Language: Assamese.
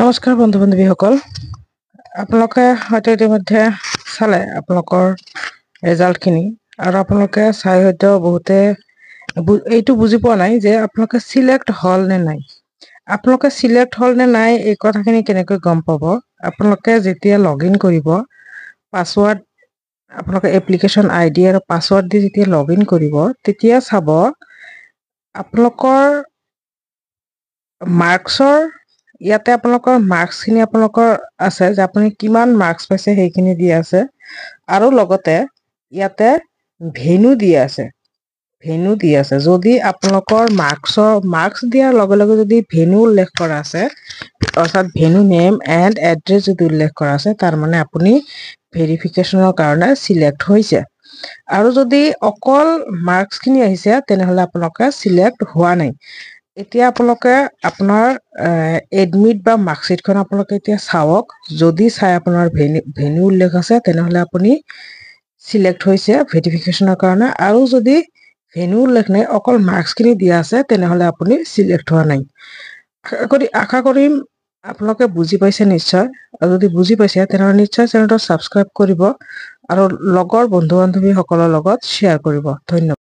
নমস্কাৰ বন্ধু বান্ধৱীসকল, আপোনালোকে হয়তো ইতিমধ্যে চালে আপোনালোকৰ ৰিজাল্টখিনি, আৰু আপোনালোকে চাই হয়তো বহুতে এইটো বুজি পোৱা নাই যে আপোনালোকে চিলেক্ট হ'ল নে নাই। আপোনালোকে চিলেক্ট হ'ল নে নাই এই কথাখিনি কেনেকৈ গম পাব? আপোনালোকে যেতিয়া লগ ইন কৰিব, পাছৱৰ্ড আপোনালোকে এপ্লিকেশ্যন ID আৰু পাছৱৰ্ড দি যেতিয়া লগ ইন কৰিব, তেতিয়া চাব আপোনালোকৰ মাৰ্কছৰ ইয়াতে আপোনালোকৰ মাৰ্কছখিনি আপোনালোকৰ আছে যে আপুনি কিমান মাৰ্কছ পাইছে সেইখিনি দিয়া আছে, আৰু লগতে ইয়াতে ভেনু দিয়া আছে। যদি আপোনালোকৰ মাৰ্কছ দিয়াৰ লগে লগে যদি ভেনু উল্লেখ কৰা আছে, অৰ্থাৎ ভেনু নেম এণ্ড এড্ৰেছ যদি উল্লেখ কৰা আছে, তাৰ মানে আপুনি ভেৰিফিকেশ্যনৰ কাৰণে চিলেক্ট হৈছে। আৰু যদি অকল মাৰ্কছখিনি আহিছে তেনেহ'লে আপোনালোকে চিলেক্ট হোৱা নাই। এতিয়া আপোনালোকে আপোনাৰ এডমিট বা মাৰ্কশ্বিটখন আপোনালোকে এতিয়া চাওক। যদি চাই আপোনাৰ ভেনু উল্লেখ আছে তেনেহ'লে আপুনি চিলেক্ট হৈছে ভেৰিফিকেশ্যনৰ কাৰণে, আৰু যদি ভেনু উল্লেখ নাই অকল মাৰ্কছখিনি দিয়া আছে তেনেহ'লে আপুনি চিলেক্ট হোৱা নাই। আশা কৰিম আপোনালোকে বুজি পাইছে নিশ্চয়, আৰু যদি বুজি পাইছে তেনেহ'লে নিশ্চয় চেনেলটো ছাবস্ক্ৰাইব কৰিব আৰু লগৰ বন্ধু বান্ধৱীসকলৰ লগত শ্বেয়াৰ কৰিব। ধন্যবাদ।